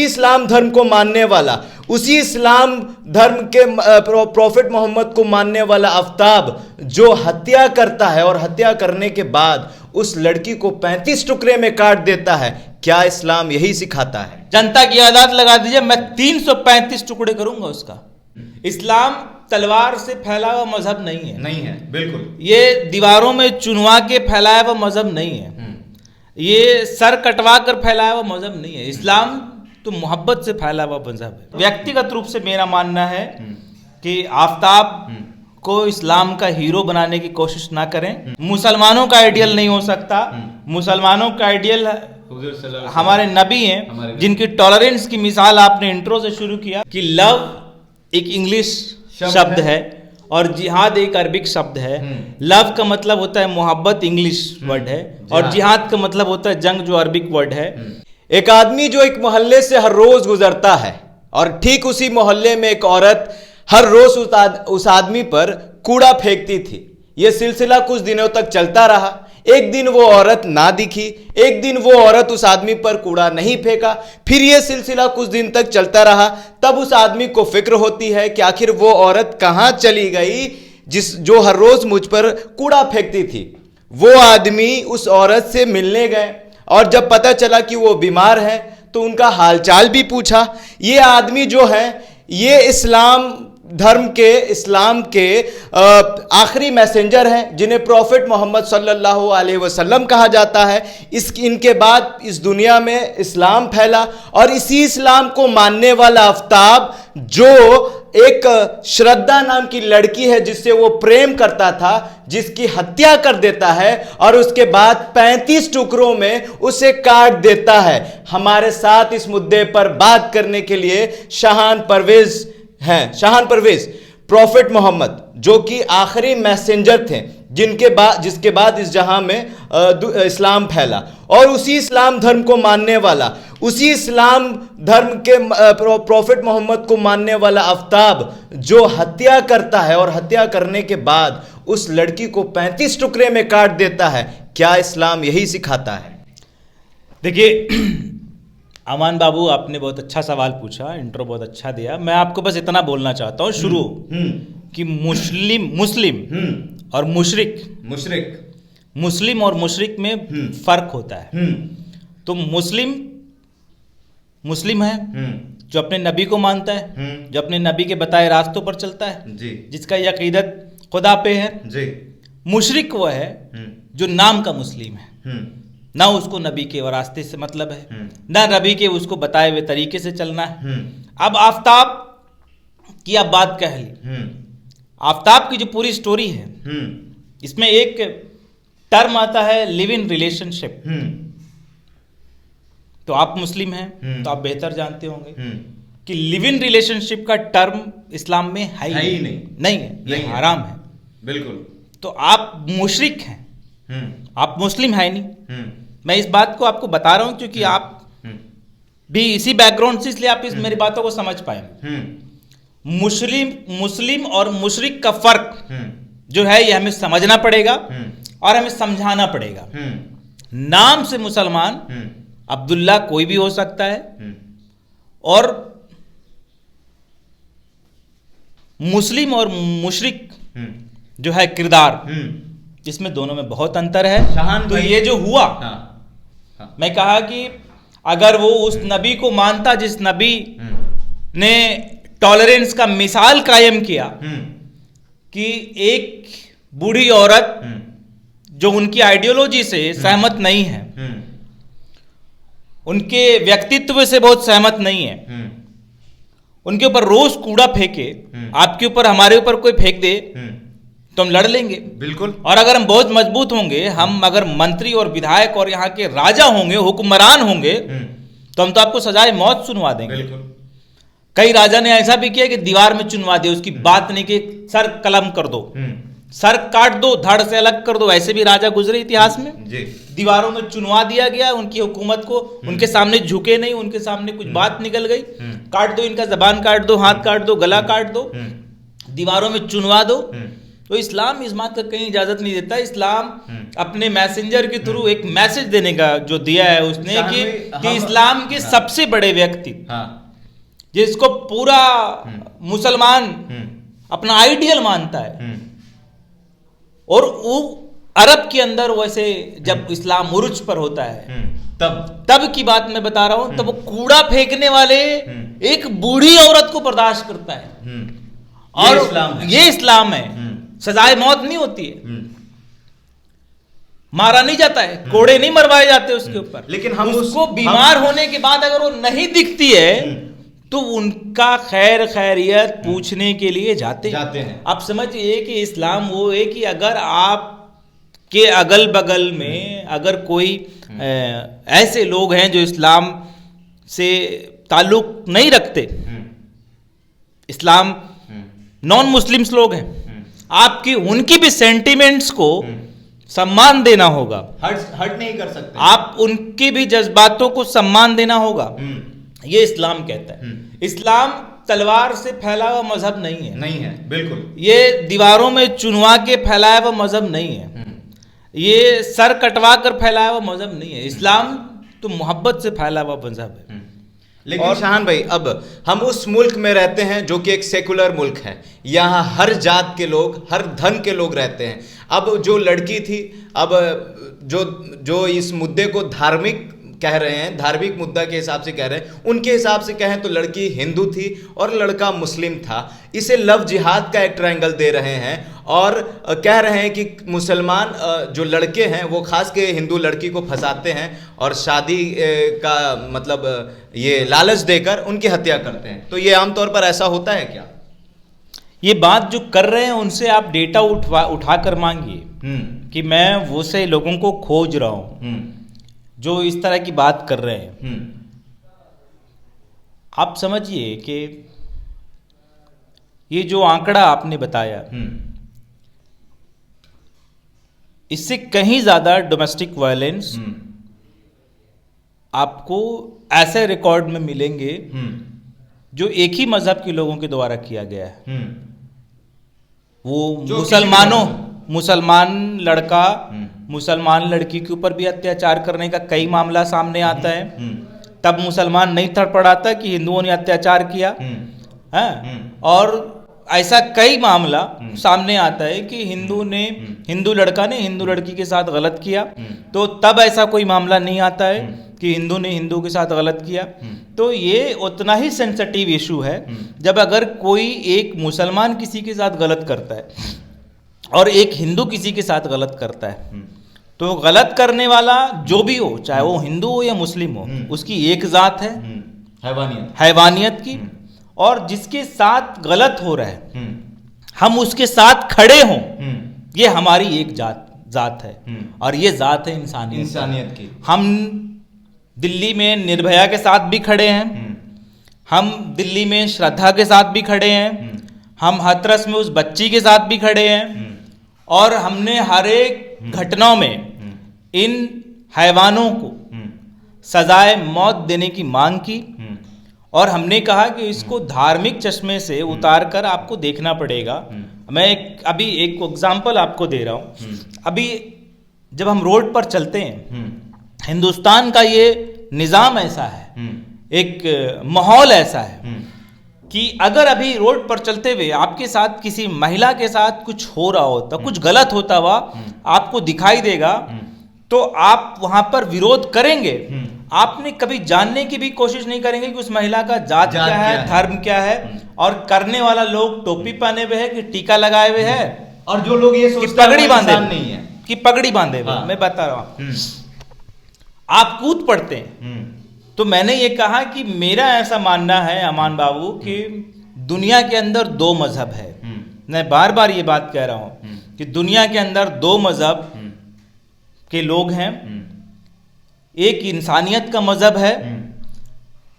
इस्लाम धर्म को मानने वाला, उसी इस्लाम धर्म के प्रॉफिट मोहम्मद को मानने वाला आफ्ताब जो हत्या करता है और हत्या करने के बाद उस लड़की को 35 टुकड़े में काट देता है, क्या इस्लाम यही सिखाता है? जनता की आदात लगा दीजिए, मैं 335 टुकड़े करूंगा उसका। इस्लाम तलवार से फैला हुआ मजहब नहीं है, नहीं है, बिल्कुल। ये दीवारों में चुनवा के फैलाया हुआ मजहब नहीं है, ये सर कटवा कर फैलाया हुआ मजहब नहीं है। इस्लाम तो मोहब्बत से फैला हुआ मजहब है। व्यक्तिगत रूप से मेरा मानना है कि आफ्ताब को इस्लाम का हीरो बनाने की कोशिश ना करें। मुसलमानों का आइडियल नहीं हो सकता। मुसलमानों का आइडियल हमारे नबी हैं, जिनकी टॉलरेंस की मिसाल आपने इंट्रो से शुरू किया कि लव एक इंग्लिश शब्द है और जिहाद एक अरबिक शब्द है। लव का मतलब होता है मोहब्बत, इंग्लिश वर्ड है, और जिहाद का मतलब होता है जंग, जो अरबिक वर्ड है। एक आदमी जो एक मोहल्ले से हर रोज गुजरता है और ठीक उसी मोहल्ले में एक औरत हर रोज उस आदमी पर कूड़ा फेंकती थी। यह सिलसिला कुछ दिनों तक चलता रहा। एक दिन वो औरत ना दिखी, एक दिन वो औरत उस आदमी पर कूड़ा नहीं फेंका, फिर यह सिलसिला कुछ दिन तक चलता रहा। तब उस आदमी को फिक्र होती है कि आखिर वो औरत कहां चली गई जो हर रोज मुझ पर कूड़ा फेंकती थी। वो आदमी उस औरत से मिलने गए और जब पता चला कि वो बीमार है तो उनका हालचाल भी पूछा। ये आदमी जो है ये इस्लाम के आखिरी मैसेंजर हैं, जिन्हें प्रॉफिट मोहम्मद सल्लल्लाहु अलैहि वसल्लम कहा जाता है। इनके बाद इस दुनिया में इस्लाम फैला और इसी इस्लाम को मानने वाला आफ्ताब जो एक श्रद्धा नाम की लड़की है जिससे वो प्रेम करता था, जिसकी हत्या कर देता है और उसके बाद 35 टुकड़ों में उसे काट देता है। हमारे साथ इस मुद्दे पर बात करने के लिए शाहान परवेज हैं। शाहान परवेज, प्रॉफिट मोहम्मद जो कि आखिरी मैसेंजर थे जिसके बाद इस जहां में इस्लाम फैला, और उसी इस्लाम धर्म को मानने वाला, उसी इस्लाम धर्म के प्रॉफिट मोहम्मद को मानने वाला आफ्ताब जो हत्या करता है और हत्या करने के बाद उस लड़की को 35 टुकड़े में काट देता है, क्या इस्लाम यही सिखाता है? देखिए अमान बाबू, आपने बहुत अच्छा सवाल पूछा, इंट्रो बहुत अच्छा दिया। मैं आपको बस इतना बोलना चाहता हूँ शुरू कि मुस्लिम और मुस्लिम और मुशरिक में फर्क होता है। तो मुस्लिम है जो अपने नबी को मानता है, जो अपने नबी के बताए रास्तों पर चलता है, जिसका यकीदत खुदा पे है। मुशरिक वो है जो नाम का मुस्लिम है, ना उसको नबी के और रास्ते से मतलब है, ना नबी के उसको बताए हुए तरीके से चलना है। अब आफ्ताब की आप बात कह ली, आफ्ताब की जो पूरी स्टोरी है इसमें एक टर्म आता है लिव इन रिलेशनशिप। तो आप मुस्लिम हैं तो आप बेहतर जानते होंगे कि लिव इन रिलेशनशिप का टर्म इस्लाम में है ही नहीं है, ये हराम है, बिल्कुल। तो आप मुशरिक हैं, आप मुस्लिम है नहीं। मैं इस बात को आपको बता रहा हूं क्योंकि आप भी इसी बैकग्राउंड से, इसलिए आप मेरी बातों को समझ पाए। मुस्लिम और मुशरिक का फर्क जो है ये हमें समझना पड़ेगा और हमें समझाना पड़ेगा। नाम से मुसलमान अब्दुल्ला कोई भी हो सकता है, और मुस्लिम और मुशरिक जो है किरदार, इसमें दोनों में बहुत अंतर है। तो ये जो हुआ, मैं कहा कि अगर वो उस नबी को मानता जिस नबी ने टॉलरेंस का मिसाल कायम किया कि एक बूढ़ी औरत जो उनकी आइडियोलॉजी से सहमत नहीं है, उनके व्यक्तित्व से बहुत सहमत नहीं है, उनके ऊपर रोज कूड़ा फेंके, आपके ऊपर हमारे ऊपर कोई फेंक दे तो हम लड़ लेंगे, बिल्कुल। और अगर हम बहुत मजबूत होंगे, हम अगर मंत्री और विधायक और यहाँ के राजा होंगे, हुक्मरान होंगे, तो हम तो आपको सजाए मौत सुनवा देंगे, बिल्कुल। कई राजा ने ऐसा भी किया कि दीवार में चुनवा दिया, उसकी बात नहीं कि सर कलम कर दो, सर काट दो, धड़ से अलग कर दो। ऐसे भी राजा गुजरे इतिहास में, दीवारों में चुनवा दिया गया, उनकी हुकूमत को उनके सामने झुके नहीं, उनके सामने कुछ बात निकल गई, काट दो, इनका जबान काट दो, हाथ काट दो, गला काट दो, दीवारों में चुनवा दो। तो इस्लाम इस बात का कहीं इजाजत नहीं देता। इस्लाम अपने मैसेंजर के थ्रू एक मैसेज देने का जो दिया है उसने कि इस्लाम के सबसे बड़े व्यक्ति जिसको पूरा मुसलमान अपना आइडियल मानता है, और वो अरब के अंदर वैसे जब इस्लाम उरूज पर होता है तब की बात मैं बता रहा हूं, तब वो कूड़ा फेंकने वाले एक बूढ़ी औरत को बर्दाश्त करता है। और ये इस्लाम है। सजाए मौत नहीं होती है, मारा नहीं जाता है, कोड़े नहीं मरवाए जाते उसके ऊपर, लेकिन हम उसको बीमार होने के बाद अगर वो नहीं दिखती है तो उनका खैर खैरियत पूछने के लिए जाते हैं। आप समझिए कि इस्लाम वो है कि अगर आप के अगल बगल में अगर कोई ऐसे लोग हैं जो इस्लाम से ताल्लुक नहीं रखते, इस्लाम नॉन मुस्लिम्स लोग हैं, आपकी उनकी भी सेंटिमेंट्स को सम्मान देना होगा, हर्ट नहीं कर सकते, आप उनके भी जज्बातों को सम्मान देना होगा। ये इस्लाम कहता है। इस्लाम तलवार से फैला हुआ मजहब नहीं है बिल्कुल। ये दीवारों में चुनवा के फैलाया हुआ मजहब नहीं है, ये सर कटवा कर फैलाया हुआ मजहब नहीं है। इस्लाम तो मोहब्बत से फैला हुआ मजहब है। लेकिन शाहान भाई, अब हम उस मुल्क में रहते हैं जो कि एक सेकुलर मुल्क है, यहाँ हर जात के लोग, हर धर्म के लोग रहते हैं। अब जो लड़की थी, अब जो इस मुद्दे को धार्मिक कह रहे हैं, धार्मिक मुद्दा के हिसाब से कह रहे हैं, उनके हिसाब से कहें तो लड़की हिंदू थी और लड़का मुस्लिम था। इसे लव जिहाद का एक ट्रायंगल दे रहे हैं और कह रहे हैं कि मुसलमान जो लड़के हैं वो खास के हिंदू लड़की को फंसाते हैं और शादी का मतलब ये लालच देकर उनकी हत्या करते हैं। तो ये आमतौर पर ऐसा होता है क्या? ये बात जो कर रहे हैं उनसे आप डेटा उठा कर मांगिए कि मैं वो से लोगों को खोज रहा हूं जो इस तरह की बात कर रहे हैं। आप समझिए कि ये जो आंकड़ा आपने बताया, इससे कहीं ज्यादा डोमेस्टिक वायलेंस आपको ऐसे रिकॉर्ड में मिलेंगे जो एक ही मजहब के लोगों के द्वारा किया गया है। वो मुसलमान लड़का मुसलमान लड़की के ऊपर भी अत्याचार करने का कई मामला सामने आता है। तब मुसलमान नहीं थड़पड़ाता कि हिंदुओं ने अत्याचार किया है, और ऐसा कई मामला सामने आता है कि हिंदू लड़का ने हिंदू लड़की के साथ गलत किया, तो तब ऐसा कोई मामला नहीं आता है कि हिंदू ने हिंदू के साथ गलत किया। तो ये उतना ही सेंसिटिव इशू है जब अगर कोई एक मुसलमान किसी के साथ गलत करता है और एक हिंदू किसी के साथ गलत करता है, तो गलत करने वाला जो भी हो, चाहे वो हिंदू हो या मुस्लिम हो, उसकी एक जात है, हैवानियत की, और जिसके साथ गलत हो रहा है हम उसके साथ खड़े हों, ये हमारी एक जात है, और ये जात है इंसानियत की। हम दिल्ली में निर्भया के साथ भी खड़े हैं, हम दिल्ली में श्रद्धा के साथ भी खड़े हैं, हम हाथरस में उस बच्ची के साथ भी खड़े हैं, और हमने हर एक घटनाओं में इन हैवानों को सजाए मौत देने की मांग की, और हमने कहा कि इसको धार्मिक चश्मे से उतार कर आपको देखना पड़ेगा। मैं अभी एक एग्जांपल आपको दे रहा हूं। अभी जब हम रोड पर चलते हैं, हिंदुस्तान का ये निजाम ऐसा है, एक माहौल ऐसा है कि अगर अभी रोड पर चलते हुए आपके साथ किसी महिला के साथ कुछ हो रहा होता, कुछ गलत होता हुआ आपको दिखाई देगा, तो आप वहां पर विरोध करेंगे। आपने कभी जानने की भी कोशिश नहीं करेंगे कि उस महिला का जात क्या है, धर्म क्या है, और करने वाला लोग टोपी पहने हुए है कि टीका लगाए हुए है, और जो लोग ये सोचते हैं पगड़ी बांधे नहीं है कि पगड़ी बांधे हुए। मैं बता रहा हूं, आप कूद पड़ते हैं। तो मैंने ये कहा कि मेरा ऐसा मानना है अमान बाबू कि दुनिया के अंदर दो मजहब है। मैं बार बार ये बात कह रहा हूं कि दुनिया के अंदर दो मजहब के लोग हैं। एक इंसानियत का मजहब है,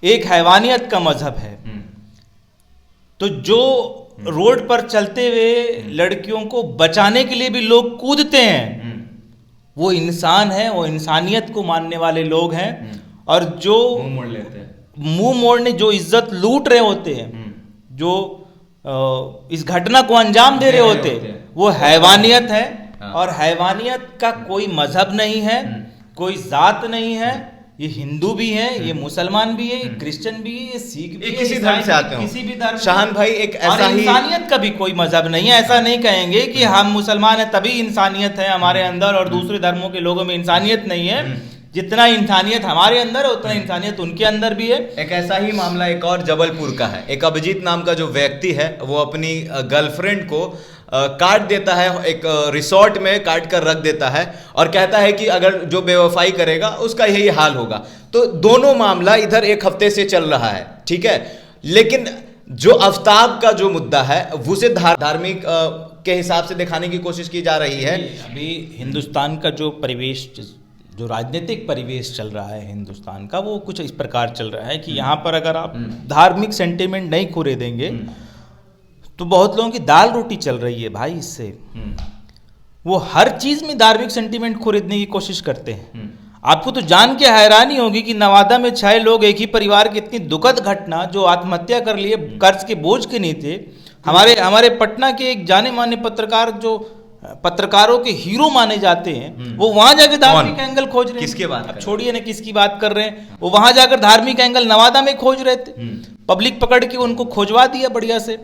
एक हैवानियत का मजहब है। तो जो रोड पर चलते हुए लड़कियों को बचाने के लिए भी लोग कूदते हैं, वो इंसान है, वो इंसानियत को मानने वाले लोग हैं। और जो मुंह मोड़ने जो इज्जत लूट रहे होते हैं, जो इस घटना को अंजाम दे रहे होते हैं, वो हैवानियत है। हाँ। और हैवानियत का कोई मजहब नहीं है, कोई जात नहीं है। ये हिंदू भी है, ये मुसलमान भी है, ये क्रिश्चियन भी है, ये सिख भी ये है, किसी धर्म से आते हो, किसी भी धर्म से। शाहान भाई एक और ऐसा ही इंसानियत का भी कोई मजहब नहीं है। ऐसा नहीं कहेंगे कि हम मुसलमान हैं तभी इंसानियत है हमारे अंदर और दूसरे धर्मों के लोगों में इंसानियत नहीं है। जितना इंसानियत हमारे अंदर है उतना इंसानियत उनके अंदर भी है। एक ऐसा ही मामला एक और जबलपुर का है। एक अभिजीत नाम का जो व्यक्ति है वो अपनी गर्लफ्रेंड को काट देता है, एक रिसोर्ट में काट कर रख देता है और कहता है कि अगर जो बेवफाई करेगा उसका यही हाल होगा। तो दोनों मामला इधर एक हफ्ते से चल रहा है, ठीक है। लेकिन जो आफ्ताब का जो मुद्दा है उसे धार्मिक के हिसाब से दिखाने की कोशिश की जा रही है। अभी हिंदुस्तान का जो परिवेश, जो राजनीतिक परिवेश चल रहा है हिंदुस्तान का, वो कुछ इस प्रकार चल रहा है कि यहाँ पर अगर आप धार्मिक सेंटिमेंट नहीं खोरे देंगे तो बहुत लोगों की दाल रोटी चल रही है भाई। इससे वो हर चीज में धार्मिक सेंटिमेंट खरीदने की कोशिश करते हैं। आपको तो जान के हैरानी होगी कि नवादा में 6 लोग एक ही परिवार की इतनी दुखद घटना, जो आत्महत्या कर लिए कर्ज के बोझ के नहीं थे। हमारे पटना के एक जाने माने पत्रकार, जो पत्रकारों के हीरो माने जाते हैं, वो वहां जाकर धार्मिक एंगल खोज रहे हैं। किसके बात अब छोड़िए ना किसकी बात कर रहे हैं, वो वहां जाकर धार्मिक एंगल नवादा में खोज रहे थे। पब्लिक पकड़ के उनको खोजवा दिया बढ़िया से,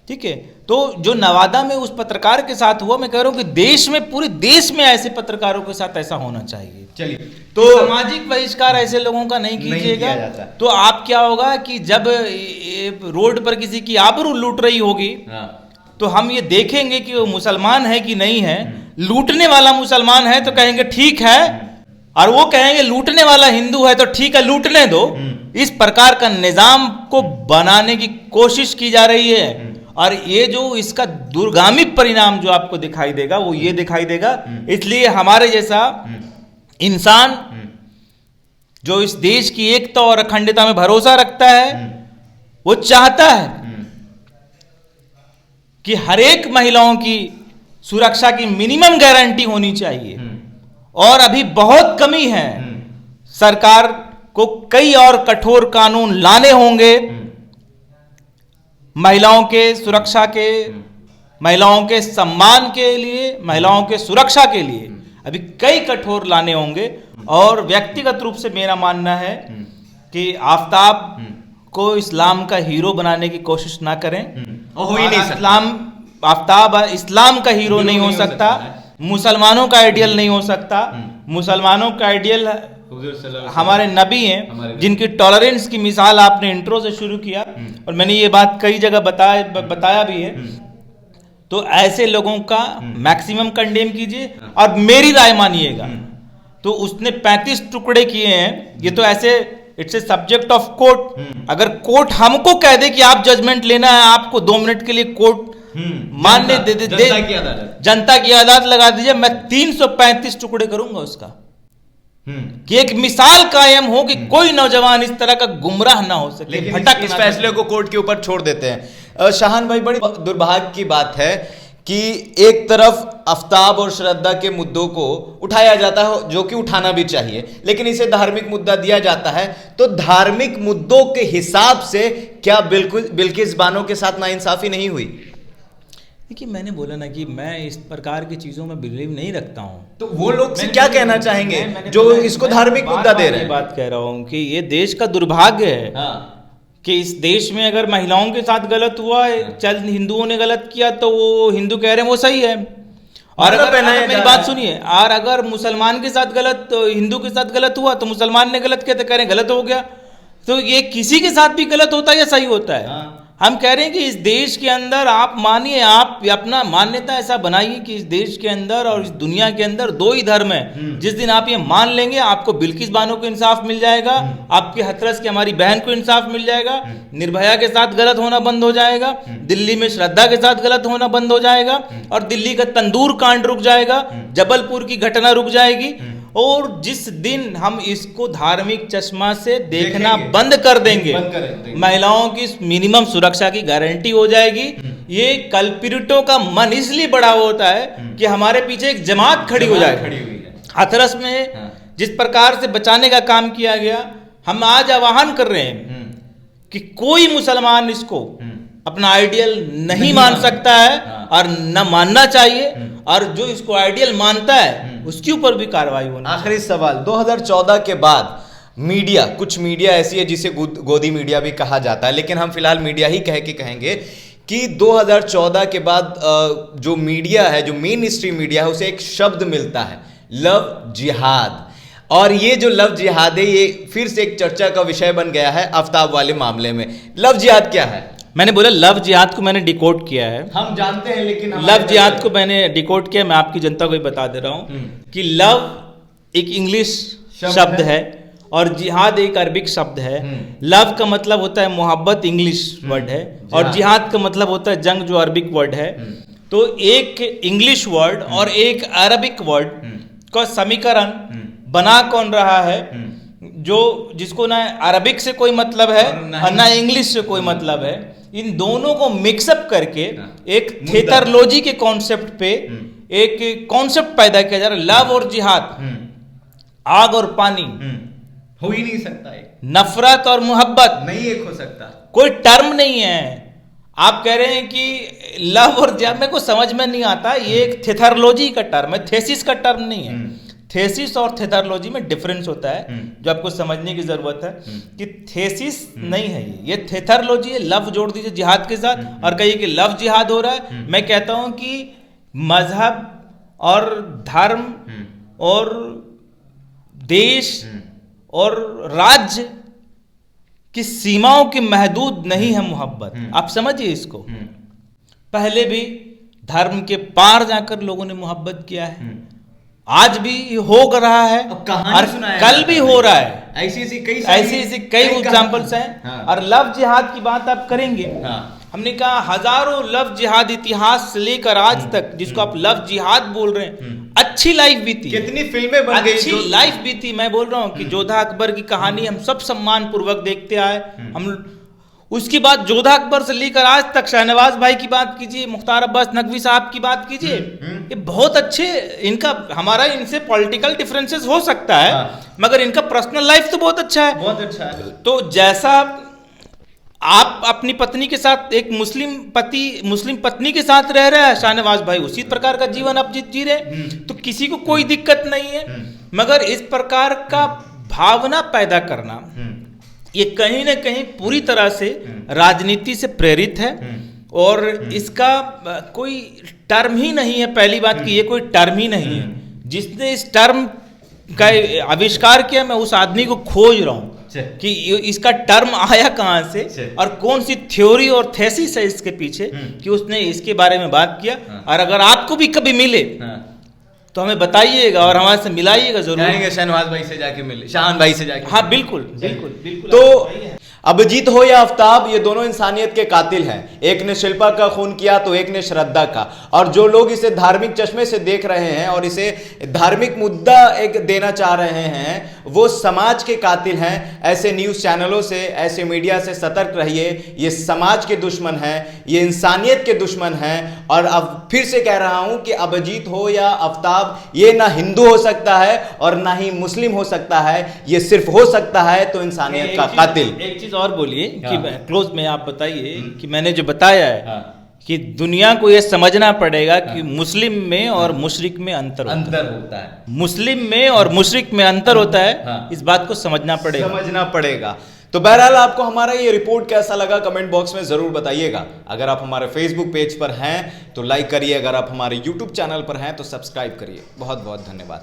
ठीक है। तो जो नवादा में उस पत्रकार के साथ हुआ, मैं कह रहा हूं कि देश में, पूरे देश में ऐसे पत्रकारों के साथ ऐसा होना चाहिए। चलिए, तो सामाजिक बहिष्कार ऐसे लोगों का नहीं कीजिएगा तो आप क्या होगा कि जब रोड पर किसी की आबरू लूट रही होगी तो हम ये देखेंगे कि वो मुसलमान है कि नहीं है। लूटने वाला मुसलमान है तो कहेंगे ठीक है, और वो कहेंगे लूटने वाला हिंदू है तो ठीक है, लूटने दो। इस प्रकार का निजाम को बनाने की कोशिश की जा रही है। और ये जो इसका दूरगामी परिणाम जो आपको दिखाई देगा वो ये दिखाई देगा। इसलिए हमारे जैसा इंसान जो इस देश की एकता और अखंडता में भरोसा रखता है, वो चाहता है कि हर एक महिलाओं की सुरक्षा की मिनिमम गारंटी होनी चाहिए। और अभी बहुत कमी है, सरकार को कई और कठोर कानून लाने होंगे महिलाओं के सुरक्षा के, महिलाओं के सम्मान के लिए, महिलाओं के सुरक्षा के लिए अभी कई कठोर लाने होंगे। और व्यक्तिगत रूप से मेरा मानना है कि आफ्ताब को इस्लाम का हीरो बनाने की कोशिश ना करें। हो ही नहीं सकता। आफ्ताब इस्लाम का हीरो नहीं हो सकता, मुसलमानों का आइडियल नहीं हो सकता। मुसलमानों का आइडियल हमारे नबी हैं, जिनकी टॉलरेंस की मिसाल आपने इंट्रो से शुरू किया और मैंने ये बात कई जगह बताया भी है। तो ऐसे लोगों का मैक्सिमम कंडेम कीजिए और मेरी राय मानिएगा। तो उसने 35 टुकड़े किए हैं, ये तो ऐसे it's a subject of court. अगर कोर्ट हमको कह दे कि आप जजमेंट लेना है, आपको 2 मिनट के लिए कोर्ट मानने दे जनता की अदालत लगा दीजिए, मैं 335 टुकड़े करूंगा उसका, कि एक मिसाल कायम हो कि कोई नौजवान इस तरह का गुमराह ना हो सके। लेकिन इस फैसले को कोर्ट के ऊपर छोड़ देते हैं। शाहान भाई, बड़ी दुर्भाग्य की बात है कि एक तरफ आफ्ताब और श्रद्धा के मुद्दों को उठाया जाता है, जो कि उठाना भी चाहिए, लेकिन इसे धार्मिक मुद्दा दिया जाता है। तो धार्मिक मुद्दों के हिसाब से क्या बिल्कुल बिल्किस बानो के साथ नाइंसाफी नहीं हुई? देखिए, मैंने बोला ना कि मैं इस प्रकार की चीजों में बिलीव नहीं रखता हूं। तो वो लोग से क्या कहना चाहेंगे जो इसको धार्मिक मुद्दा दे रहे हैं? बात कह रहा हूं कि ये देश का दुर्भाग्य है कि इस देश में अगर महिलाओं के साथ गलत हुआ है, चल हिंदुओं ने गलत किया तो वो हिंदू कह रहे हैं वो सही है। और अगर मेरी बात सुनिए, और अगर मुसलमान के साथ गलत, तो हिंदू के साथ गलत हुआ तो मुसलमान ने गलत किया तो कह रहे हैं गलत हो गया। तो ये किसी के साथ भी गलत होता है या सही होता है? हम कह रहे हैं कि इस देश के अंदर आप मानिए, आप अपना मान्यता ऐसा बनाइए कि इस देश के अंदर और इस दुनिया के अंदर 2 ही धर्म है। जिस दिन आप ये मान लेंगे, आपको बिल्किस बानो को इंसाफ मिल जाएगा, आपके हथरस की हमारी बहन को इंसाफ मिल जाएगा, निर्भया के साथ गलत होना बंद हो जाएगा, दिल्ली में श्रद्धा के साथ गलत होना बंद हो जाएगा, और दिल्ली का तंदूर कांड रुक जाएगा, जबलपुर की घटना रुक जाएगी। और जिस दिन हम इसको धार्मिक चश्मा से देखना बंद कर देंगे, महिलाओं की मिनिमम सुरक्षा की गारंटी हो जाएगी। ये कल्प्रिटों का मन इसलिए बड़ा होता है कि हमारे पीछे एक जमात खड़ी हो जाए। हाथरस में जिस प्रकार से बचाने का काम किया गया, हम आज आह्वान कर रहे हैं कि कोई मुसलमान इसको अपना आइडियल नहीं मान सकता है और न मानना चाहिए, और जो इसको आइडियल मानता है उसके ऊपर भी कार्रवाई होनी। आखिरी सवाल, 2014 के बाद मीडिया, कुछ मीडिया ऐसी है जिसे गोदी मीडिया भी कहा जाता है, लेकिन हम फिलहाल मीडिया ही कह के कहेंगे कि 2014 के बाद जो मीडिया है, जो मेन स्ट्रीम मीडिया है, उसे एक शब्द मिलता है, लव जिहाद। और ये जो लव जिहाद है, ये फिर से एक चर्चा का विषय बन गया है आफ्ताब वाले मामले में। लव जिहाद क्या है? मैंने बोला लव जिहाद को मैंने डिकोड किया है, हम जानते हैं, लेकिन लव जिहाद को मैंने डिकोड किया। मैं आपकी जनता को भी बता दे रहा हूं कि लव एक इंग्लिश शब्द है और जिहाद एक अरबिक शब्द है। लव का मतलब होता है मोहब्बत, इंग्लिश वर्ड है, और जिहाद का मतलब होता है जंग, जो अरबिक वर्ड है। तो एक इंग्लिश वर्ड और एक अरबिक वर्ड का समीकरण बना कौन रहा है, जो जिसको ना अरबिक से कोई मतलब है और ना इंग्लिश से कोई मतलब है, इन दोनों को मिक्सअप करके एक थेटरोलॉजी के कॉन्सेप्ट पे एक कॉन्सेप्ट पैदा किया जा रहा है। लव और जिहाद, आग और पानी हो ही नहीं सकता, एक नफरत और मोहब्बत नहीं एक हो सकता, कोई टर्म नहीं है। आप कह रहे हैं कि लव और जिहाद, मेरे को समझ में नहीं आता, ये एक थेटरोलॉजी का टर्म है, थेसिस का टर्म नहीं है। थेसिस और थेटरोलॉजी में डिफरेंस होता है, जो आपको समझने की जरूरत है कि थेसिस नहीं है, ये थेटरोलॉजी है। लव जोड़ दीजिए जिहाद के साथ और कहिए कि लव जिहाद हो रहा है। मैं कहता हूं कि मजहब और धर्म और देश और राज्य की सीमाओं की महदूद नहीं है मोहब्बत। आप समझिए इसको। पहले भी धर्म के पार जाकर लोगों ने मोहब्बत किया है, आज भी हो रहा है और कल भी हो रहा है। ऐसी कई एग्जाम्पल्स हैं। और लव जिहाद की बात आप करेंगे, हमने कहा हजारों लव जिहाद इतिहास से लेकर आज तक, जिसको आप लव जिहाद बोल रहे हैं, अच्छी लाइफ बीती, कितनी फिल्में बन गई, अच्छी लाइफ बीती। मैं बोल रहा हूं कि जोधा अकबर की कहानी हम सब सम्मान पूर्वक देखते आए। हम उसकी बात जोधा अकबर से लेकर आज तक, शहनवाज भाई की बात कीजिए, मुख्तार अब्बास नकवी साहब की बात कीजिए, ये बहुत अच्छे, इनका हमारा इनसे पॉलिटिकल डिफरेंसेस हो सकता है, मगर इनका पर्सनल लाइफ तो बहुत अच्छा है, बहुत अच्छा है। तो जैसा आप अपनी पत्नी के साथ, एक मुस्लिम पत्नी के साथ रह रहा है शाहनवाज भाई, उसी प्रकार का जीवन आप जी रहे, तो किसी को कोई दिक्कत नहीं है। मगर इस प्रकार का भावना पैदा करना, ये कहीं ना कहीं पूरी तरह से राजनीति से प्रेरित है, और इसका कोई टर्म ही नहीं है। पहली बात कि ये कोई टर्म ही नहीं है। जिसने इस टर्म का आविष्कार किया, मैं उस आदमी को खोज रहा हूं कि इसका टर्म आया कहां से और कौन सी थ्योरी और थेसिस है इसके पीछे कि उसने इसके बारे में बात किया। और अगर आपको भी कभी मिले तो हमें बताइएगा और हमारे से मिलाइएगा जरूर। शहनवाज भाई से जाके मिले, शाहान भाई से जाके। हाँ बिल्कुल बिल्कुल बिल्कुल। तो अभिजीत हो या आफ्ताब, ये दोनों इंसानियत के कातिल हैं। एक ने शिल्पा का खून किया तो एक ने श्रद्धा का। और जो लोग इसे धार्मिक चश्मे से देख रहे हैं और इसे धार्मिक मुद्दा एक देना चाह रहे हैं, वो समाज के कातिल हैं। ऐसे न्यूज़ चैनलों से, ऐसे मीडिया से सतर्क रहिए। ये समाज के दुश्मन हैं, ये इंसानियत के दुश्मन हैं। और अब फिर से कह रहा हूं कि अभिजीत हो या आफ्ताब, ये ना हिंदू हो सकता है और ना ही मुस्लिम हो सकता है, ये सिर्फ हो सकता है तो इंसानियत का कातिल। एक चीज और बोलिए कि क्लोज में आप बताइए कि मैंने जो बताया है कि दुनिया को यह समझना पड़ेगा कि मुस्लिम में और मुशरिक में अंतर होता है। मुस्लिम में और मुशरिक में अंतर होता है, इस बात को समझना पड़ेगा। तो बहरहाल आपको हमारा ये रिपोर्ट कैसा लगा कमेंट बॉक्स में जरूर बताइएगा। अगर आप हमारे फेसबुक पेज पर हैं तो लाइक करिए, अगर आप हमारे यूट्यूब चैनल पर हैं तो सब्सक्राइब करिए। बहुत बहुत धन्यवाद।